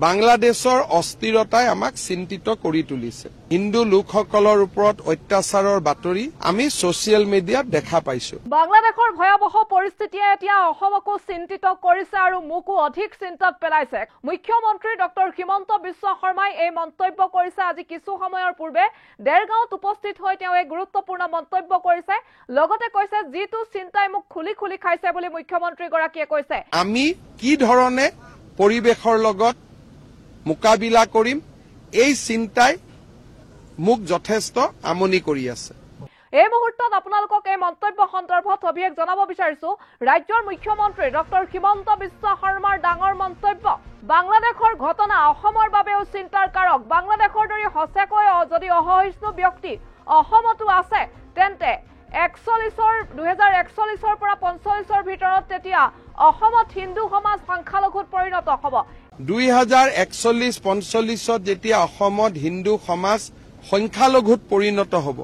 বাংলাদেশৰ অস্থিৰতাই আমাক চিন্তিত কৰি তুলিছে। হিন্দু লোকসকলৰ ওপৰত অত্যাচাৰৰ বাতৰি আমি ছচিয়েল মিডিয়াত দেখা পাইছো। বাংলাদেশৰ ভয়াবহ পৰিস্থিতিয়ে এতিয়া অসমকো চিন্তিত কৰিছে আৰু মোকো অধিক চিন্তাত পেলাইছে। মুখ্যমন্ত্ৰী ডক্টৰ হিমন্ত বিশ্ব শৰ্মাই এই মন্তব্য কৰিছে আজি কিছু সময়ৰ পূৰ্বে দেৰগাঁৱত উপস্থিত হৈ তেওঁ এই গুৰুত্বপূৰ্ণ মন্তব্য কৰিছে। লগতে কৈছে যিটো চিন্তাই মোক খুলি খুলি খাইছে বুলি মুখ্যমন্ত্ৰীগৰাকীয়ে কৈছে। আমি কি ধৰণে পৰিৱেশৰ লগত মোকাবিলা কৰিম এই চিন্তাই মোক যথেষ্ট আমনি কৰি আছে। এই মুহূৰ্তত আপোনালোকক এই মন্তব্য সন্দৰ্ভত অভিযোগ জনাব বিচাৰিছো। ৰাজ্যৰ মুখ্যমন্ত্ৰী ডক্টৰ হিমন্ত বিশ্ব শৰ্মাৰ ডাঙৰ মন্তব্য। বাংলাদেশৰ ঘটনা অসমৰ বাবেও চিন্তাৰ কাৰক। বাংলাদেশৰ দৰে সঁচাকৈ যদি অসহিষ্ণু ব্যক্তি অসমতো আছে তেন্তে 2041 পৰা 45 ভিতৰত তেতিয়া অসমত হিন্দু সমাজ সংখ্যালঘুত পৰিণত হ'ব। 2041-45 যেতিয়া অসমত হিন্দু সমাজ সংখ্যালঘুত পৰিণত হ'ব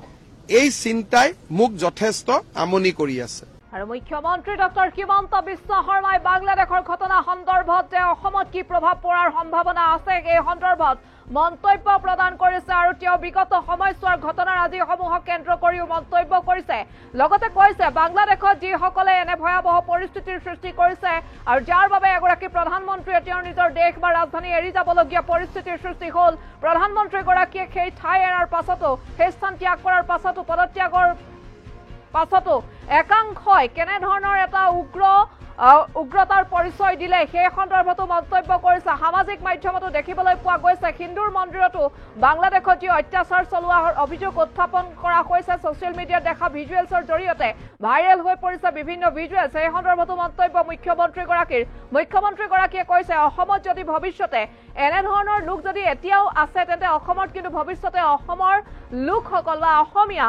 এই চিন্তাই মোক যথেষ্ট আমনি কৰি আছে। আৰু মুখ্যমন্ত্ৰী ডক্টৰ হিমন্ত বিশ্ব শৰ্মাই বাংলাদেশৰ ঘটনা সন্দৰ্ভত যে অসমত কি প্ৰভাৱ পৰাৰ সম্ভাৱনা আছে এই সন্দৰ্ভত মন্তব্য প্ৰদান কৰিছে আৰু তেওঁ বিগত সময়ছোৱাৰ ঘটনাৰ আজিসমূহক কেন্দ্ৰ কৰিও মন্তব্য কৰিছে। লগতে কৈছে বাংলাদেশত যিসকলে এনে ভয়াবহ পৰিস্থিতিৰ সৃষ্টি কৰিছে আৰু যাৰ বাবে এগৰাকী প্ৰধানমন্ত্ৰীয়ে তেওঁৰ নিজৰ দেশ বা ৰাজধানী এৰি যাবলগীয়া পৰিস্থিতিৰ সৃষ্টি হ'ল। প্ৰধানমন্ত্ৰীগৰাকীয়ে সেই ঠাই এৰাৰ পাছতো সেই স্থান ত্যাগ কৰাৰ পাছতো পদত্যাগৰ পাছতো একাংশই কেনেধৰণৰ এটা উগ্ৰতাৰ পৰিচয় দিলে সেই সন্দৰ্ভতো মন্তব্য কৰিছে। সামাজিক মাধ্যমতো দেখিবলৈ পোৱা গৈছে হিন্দুৰ মন্দিৰতো বাংলাদেশত যি অত্যাচাৰ চলোৱাৰ অভিযোগ উত্থাপন কৰা হৈছে। ছচিয়েল মিডিয়াত দেখা ভিজুৱেলছৰ জৰিয়তে ভাইৰেল হৈ পৰিছে বিভিন্ন ভিজুৱেলছ। এই সন্দৰ্ভতো মন্তব্য মুখ্যমন্ত্ৰীগৰাকীৰ। মুখ্যমন্ত্ৰীগৰাকীয়ে কৈছে অসমত যদি ভৱিষ্যতে এনেধৰণৰ লোক যদি এতিয়াও আছে তেন্তে অসমত কিন্তু ভৱিষ্যতে অসমৰ লোকসকল বা অসমীয়া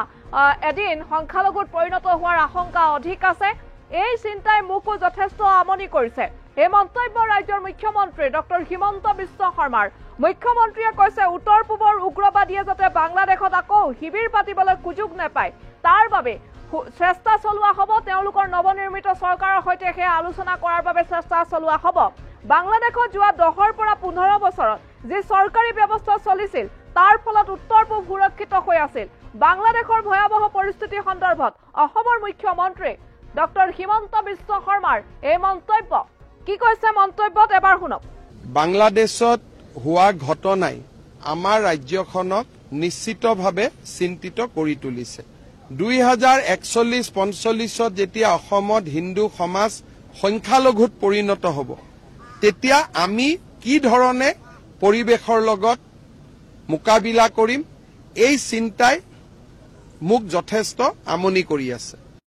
এদিন সংখ্যালঘুত পৰিণত হোৱাৰ আশংকা অধিক আছে। এই চিন্তাই মোকো যথেষ্ট আমনি কৰিছে। এই মন্তব্য ৰাজ্যৰ মুখ্যমন্ত্ৰী ডক্টৰ হিমন্ত বিশ্ব শৰ্মাৰ। মুখ্যমন্ত্ৰীয়ে কৈছে উত্তৰ পূবৰ উগ্ৰবাদীয়ে যাতে বাংলাদেশত আকৌ শিবিৰ পাতিবলৈ সুযোগ নাপায় তাৰ বাবে চেষ্টা চলোৱা হ'ব। তেওঁলোকৰ নৱনিৰ্মিত চৰকাৰৰ সৈতে সেই আলোচনা কৰাৰ বাবে চেষ্টা চলোৱা হ'ব। বাংলাদেশত যোৱা 10 পৰা 15 বছৰত যি চৰকাৰী ব্যৱস্থা চলিছিল তাৰ ফলত উত্তৰ পূব সুৰক্ষিত হৈ আছিল। বাংলাদেশৰ ভয়াবহ পৰিস্থিতি সন্দৰ্ভত অসমৰ মুখ্যমন্ত্ৰী ডক্টৰ হিমন্ত বিশ্ব শৰ্মাৰ এই মন্তব্য কি কৈছে মন্তব্যত এবাৰ শুনক। বাংলাদেশত হোৱা ঘটনাই আমাৰ ৰাজ্যখনক নিশ্চিতভাৱে চিন্তিত কৰি তুলিছে। 2041-45 যেতিয়া অসমত হিন্দু সমাজ সংখ্যালঘুত পৰিণত হ'ব তেতিয়া আমি কি ধৰণে পৰিৱেশৰ লগত মোকাবিলা কৰিম এই চিন্তাই মোক যথেষ্ট আমনি কৰি আছে।